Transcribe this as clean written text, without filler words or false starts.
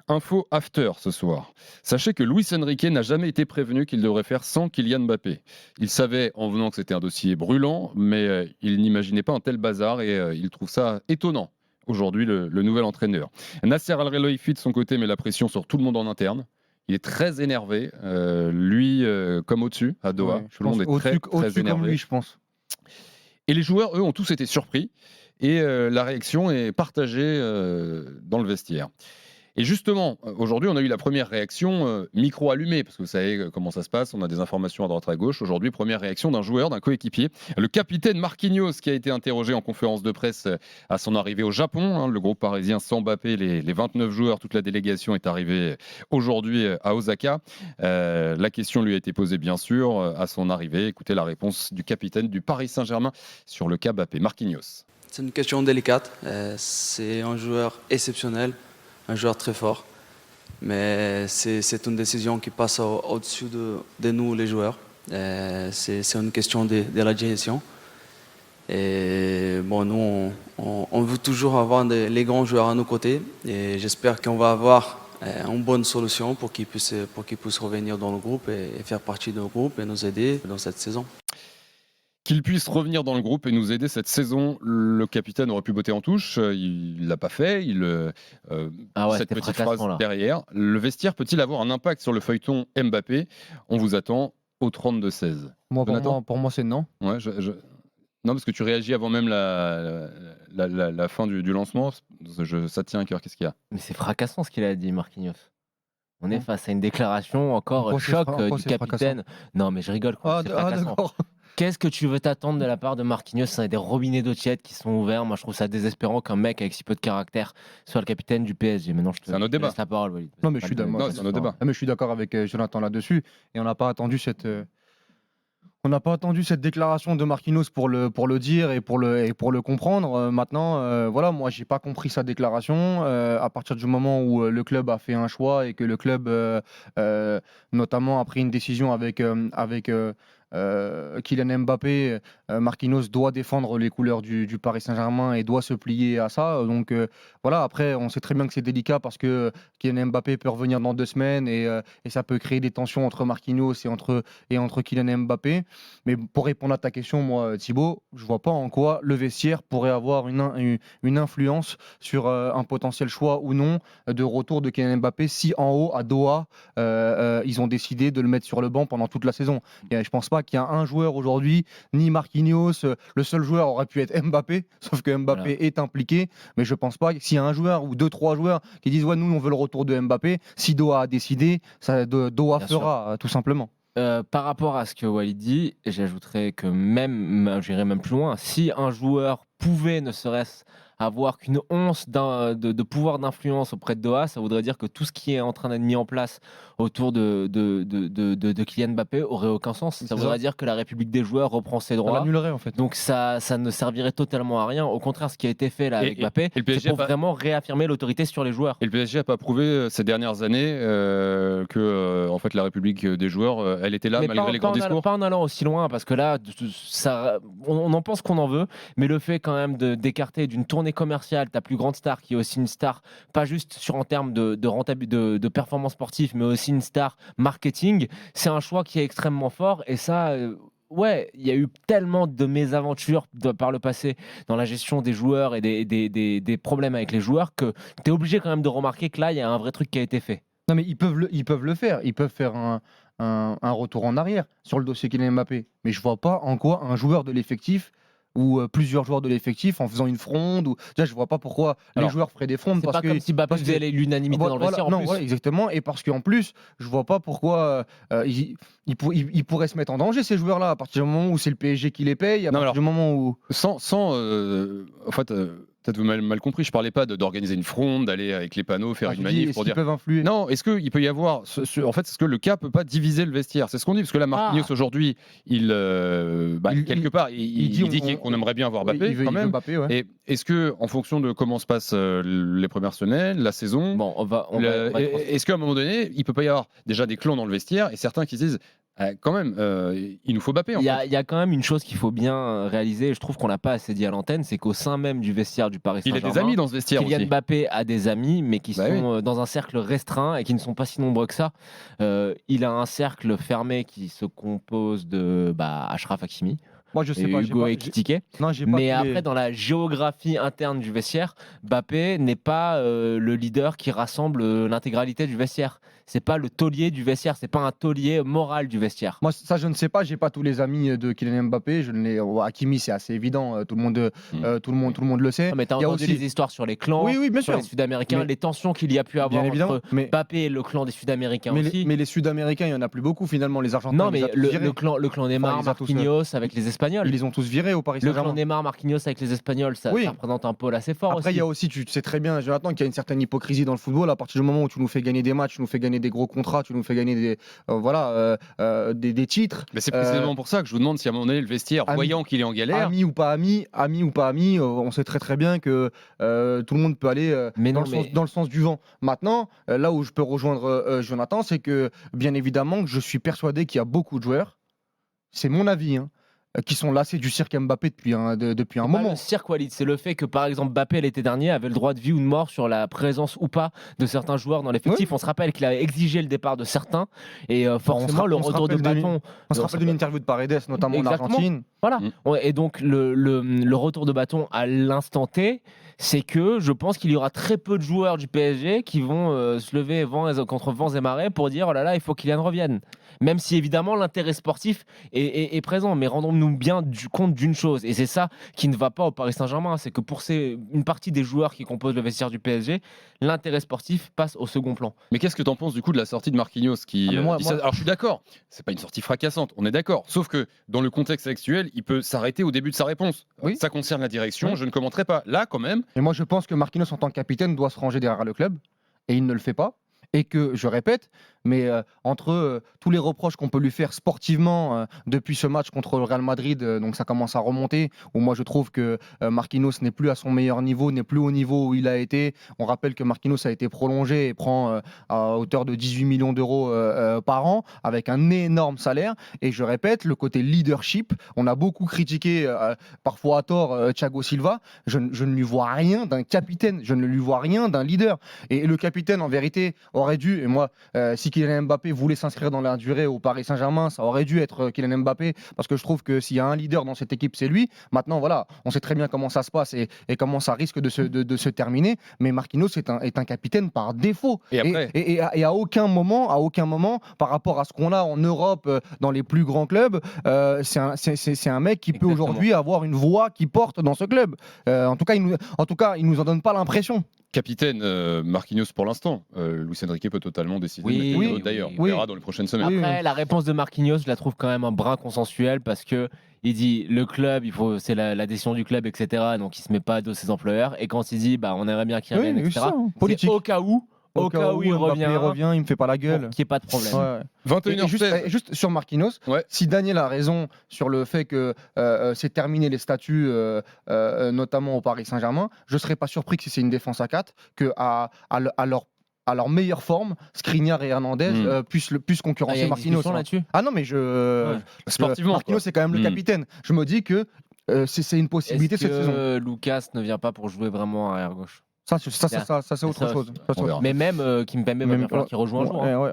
Info after ce soir. Sachez que Luis Enrique n'a jamais été prévenu qu'il devrait faire sans Kylian Mbappé. Il savait en venant que c'était un dossier brûlant, mais il n'imaginait pas un tel bazar et il trouve ça étonnant. Aujourd'hui, le nouvel entraîneur. Nasser Al-Khelaifi de son côté met la pression sur tout le monde en interne. Il est très énervé, lui comme au-dessus, à Doha. Ouais, Tout le monde est très au-dessus énervé. comme lui, je pense. Et les joueurs, eux, ont tous été surpris. Et la réaction est partagée dans le vestiaire. Et justement, aujourd'hui, on a eu la première réaction micro allumé, parce que vous savez comment ça se passe, on a des informations à droite à gauche. Aujourd'hui, première réaction d'un joueur, d'un coéquipier, le capitaine Marquinhos, qui a été interrogé en conférence de presse à son arrivée au Japon. Le groupe parisien sans Mbappé, les 29 joueurs, toute la délégation est arrivée aujourd'hui à Osaka. La question lui a été posée, bien sûr, à son arrivée. Écoutez la réponse du capitaine du Paris Saint-Germain sur le cas Mbappé. Marquinhos. C'est une question délicate. C'est un joueur exceptionnel, un joueur très fort. Mais c'est une décision qui passe au-dessus de nous, les joueurs. C'est une question de la direction. Et bon, nous, on veut toujours avoir les grands joueurs à nos côtés. Et j'espère qu'on va avoir une bonne solution pour qu'ils puissent revenir dans le groupe et faire partie de notre groupe et nous aider dans cette saison. Qu'il puisse revenir dans le groupe et nous aider cette saison. Le capitaine aurait pu botter en touche, il ne l'a pas fait. Cette petite phrase derrière. Le vestiaire peut-il avoir un impact sur le feuilleton Mbappé? On vous attend au 32-16. Pour moi, c'est non. Ouais, non, parce que tu réagis avant même la fin du lancement. Ça tient à cœur, qu'est-ce qu'il y a? Mais c'est fracassant ce qu'il a dit, Marquinhos. On est face à une déclaration encore choc du capitaine. Non, mais je rigole. C'est fracassant. Qu'est-ce que tu veux t'attendre de la part de Marquinhos? C'est des robinets d'eau tiède qui sont ouverts. Moi, je trouve ça désespérant qu'un mec avec si peu de caractère soit le capitaine du PSG. Maintenant, c'est un autre débat. Laisse la parole, Walid. Non, mais je suis d'accord. C'est un autre débat. Mais je suis d'accord avec Jonathan là-dessus. Et on n'a pas attendu cette déclaration de Marquinhos pour le dire et pour le comprendre. Maintenant, voilà, moi, j'ai pas compris sa déclaration. À partir du moment où le club a fait un choix et que le club, notamment, a pris une décision avec Kylian Mbappé, Marquinhos doit défendre les couleurs du Paris Saint-Germain et doit se plier à ça. Donc voilà, après, on sait très bien que c'est délicat parce que Kylian Mbappé peut revenir dans 2 semaines et ça peut créer des tensions entre Marquinhos et entre Kylian Mbappé. Mais pour répondre à ta question, moi, Thibaut, je vois pas en quoi le vestiaire pourrait avoir une influence sur un potentiel choix ou non de retour de Kylian Mbappé si en haut, à Doha, ils ont décidé de le mettre sur le banc pendant toute la saison. Et je pense pas qu'il y a un joueur aujourd'hui, ni Marquinhos, le seul joueur aurait pu être Mbappé, sauf que Mbappé est impliqué, mais je pense pas s'il y a un joueur ou 2-3 joueurs qui disent ouais, nous on veut le retour de Mbappé, si Doha a décidé, Doha fera tout simplement. Par rapport à ce que Walid dit, j'ajouterais que j'irais même plus loin, si un joueur pouvait ne serait-ce avoir qu'une once de pouvoir d'influence auprès de Doha, ça voudrait dire que tout ce qui est en train d'être mis en place autour de Kylian Mbappé aurait aucun sens. Ça voudrait dire que la République des joueurs reprend ses droits. Ça l'annulerait en fait. Donc ça ne servirait totalement à rien. Au contraire, ce qui a été fait là avec Mbappé, c'est pour vraiment réaffirmer l'autorité sur les joueurs. Et le PSG n'a pas prouvé ces dernières années que en fait, la République des joueurs, elle était là malgré les grands discours. Pas en allant aussi loin, parce que là, on en pense qu'on en veut, mais le fait quand même d'écarter d'une tournée commerciale ta plus grande star, qui est aussi une star, pas juste en termes de performance sportive, mais aussi une star marketing, c'est un choix qui est extrêmement fort. Et ça, ouais, il y a eu tellement de mésaventures par le passé dans la gestion des joueurs et des problèmes avec les joueurs que tu es obligé quand même de remarquer que là, il y a un vrai truc qui a été fait. Non, mais ils peuvent le faire. Ils peuvent faire un retour en arrière sur le dossier Kylian Mbappé. Mais je vois pas en quoi un joueur de l'effectif ou plusieurs joueurs de l'effectif en faisant une fronde. Déjà, je vois pas pourquoi les joueurs feraient des frondes. C'est pas comme si Mbappé faisait l'unanimité dans le vestiaire en plus. Voilà, exactement. Et parce qu'en plus, je vois pas pourquoi ils pourraient se mettre en danger, ces joueurs-là, à partir du moment où c'est le PSG qui les paye, à partir du moment où... En fait... Peut-être vous m'avez mal compris, je parlais pas d'organiser une fronde, d'aller avec les panneaux, faire une manif pour dire. Peuvent influer. Non, est-ce qu'il peut y avoir. En fait, est-ce que le cas peut pas diviser le vestiaire? C'est ce qu'on dit, parce que là, Marquinhos aujourd'hui, quelque part, il dit qu'on aimerait bien voir Mbappé quand même. Mbappé, ouais. Et est-ce que, en fonction de comment se passent les premières semaines, la saison, bon, est-ce qu'à un moment donné, il peut pas y avoir déjà des clans dans le vestiaire et certains qui se disent. Quand même, il nous faut Mbappé en Il y fait. a quand même une chose qu'il faut bien réaliser, et je trouve qu'on l'a pas assez dit à l'antenne, c'est qu'au sein même du vestiaire du Paris Il a Saint-Germain, des amis dans ce vestiaire Kylian aussi. Mbappé a des amis, mais qui Bah sont oui. dans un cercle restreint et qui ne sont pas si nombreux que ça. Il a un cercle fermé qui se compose de Achraf Hakimi Moi, je et sais pas. Hugo Ekitike. Non, j'ai pas Mais tous après, les- dans la géographie interne du vestiaire, Mbappé n'est pas le leader qui rassemble l'intégralité du vestiaire. C'est pas le taulier du vestiaire, c'est pas un taulier moral du vestiaire. Moi, ça, je ne sais pas. J'ai pas tous les amis de Kylian Mbappé. Je ne les... Hakimi, c'est assez évident. Tout le monde, tout le monde le sait. Non, mais t'as Il y a entendu aussi. les histoires sur les clans, Oui, oui, bien sur sûr. les Sud-Américains, Mais- les tensions qu'il y a pu avoir Bien évidemment. entre Mais, Mbappé et le clan des Sud-Américains aussi. mais les Sud-Américains, il y en a plus beaucoup finalement. Les Argentins, Non, il les mais a tous virés. le clan Neymar, il les a tous, Marquinhos avec les Espagnols. Ils les ont tous virés au Paris Le clan Saint-Germain. Neymar, Marquinhos avec les Espagnols, ça, Oui. ça représente un pôle assez fort Après, il aussi. y a aussi, tu sais très bien, Jonathan, qu'il y a une certaine hypocrisie dans le football. À partir du moment où tu nous fais gagner des matchs, tu nous fais gagner des gros contrats, tu nous fais gagner des titres. Mais c'est précisément pour ça que je vous demande si à un moment donné le vestiaire, Ami- voyant qu'il est en galère, Amis ou pas amis, on sait très très bien que tout le monde peut aller Mais dans, non, dans le sens du vent. Maintenant, là où je peux rejoindre Jonathan, c'est que bien évidemment, je suis persuadé qu'il y a beaucoup de joueurs, c'est mon avis, hein, qui sont lassés du cirque Mbappé depuis depuis un C'est pas moment. le cirque Walid, c'est le fait que par exemple Mbappé l'été dernier avait le droit de vie ou de mort sur la présence ou pas de certains joueurs dans l'effectif. On se rappelle qu'il avait exigé le départ de certains et forcément le on se retour de rappelle bâton. On se rappelle d'une interview de Paredes, notamment en Exactement. Argentine. Voilà. Mm. Et donc le retour de bâton à l'instant T, c'est que je pense qu'il y aura très peu de joueurs du PSG qui vont se lever contre vents et marées pour dire oh là là, il faut Kylian revienne. Même si évidemment l'intérêt sportif est présent, mais rendons-nous bien compte d'une chose, et c'est ça qui ne va pas au Paris Saint-Germain, c'est que pour une partie des joueurs qui composent le vestiaire du PSG, l'intérêt sportif passe au second plan. mais qu'est-ce que tu en penses du coup de la sortie de Marquinhos qui, Ah, mais moi- dit ça Alors je suis d'accord, c'est pas une sortie fracassante, on est d'accord. Sauf que dans le contexte actuel, il peut s'arrêter au début de sa réponse. Oui. Ça concerne la direction, Oui. je ne commenterai pas. Là, quand même, Et moi, je pense que Marquinhos, en tant que capitaine, doit se ranger derrière le club. Et il ne le fait pas. Et que, je répète, mais entre tous les reproches qu'on peut lui faire sportivement depuis ce match contre le Real Madrid, donc ça commence à remonter, où moi je trouve que Marquinhos n'est plus à son meilleur niveau, n'est plus au niveau où il a été. On rappelle que Marquinhos a été prolongé et prend à hauteur de 18 millions d'euros par an, avec un énorme salaire. Et je répète, le côté leadership, on a beaucoup critiqué, parfois à tort, Thiago Silva. Je ne lui vois rien d'un capitaine, je ne lui vois rien d'un leader. Et le capitaine, en vérité, aurait dû, et moi, si Kylian Mbappé voulait s'inscrire dans la durée au Paris Saint-Germain, ça aurait dû être Kylian Mbappé, parce que je trouve que s'il y a un leader dans cette équipe, c'est lui. Maintenant, voilà, on sait très bien comment ça se passe et comment ça risque de se terminer, mais Marquinhos est un capitaine par défaut. Et après Et à aucun moment, par rapport à ce qu'on a en Europe, dans les plus grands clubs, c'est un mec qui peut Exactement. aujourd'hui avoir une voix qui porte dans ce club. En tout cas, il nous en donne pas l'impression. capitaine Marquinhos pour l'instant. Luis Enrique peut totalement décider Oui, de mettre quelqu'un oui, d'autre, d'ailleurs. oui. On verra dans les prochaines semaines. Oui, Après, la réponse de Marquinhos, je la trouve quand même un brin consensuel parce que il dit le club, c'est la décision du club, etc. Donc il se met pas de ses employeurs. Et quand il dit on aimerait bien qu'il Oui, revienne, oui, etc. c'est ça, hein. C'est Politique. au cas où il Mbappé revient, il me fait pas la gueule. pour qu'il n'y ait pas de problème. Ouais. Et 21h16. juste sur Marquinhos, Ouais. si Daniel a raison sur le fait que c'est terminé les statuts, notamment au Paris Saint-Germain, je ne serais pas surpris que si c'est une défense à 4, qu'à leur meilleure forme, Skriniar et Hernandez puissent Ah, il y concurrencer a une Marquinhos. discussion hein. là-dessus. Ah non, mais Sportivement, Marquinhos, quoi. c'est quand même le capitaine. Je me dis que c'est une possibilité Est-ce cette saison. que Lucas ne vient pas pour jouer vraiment arrière gauche? Ça, c'est autre Ça chose. Mais même Kimpembe va bien falloir qu'il rejoue un jour. hein. Ouais.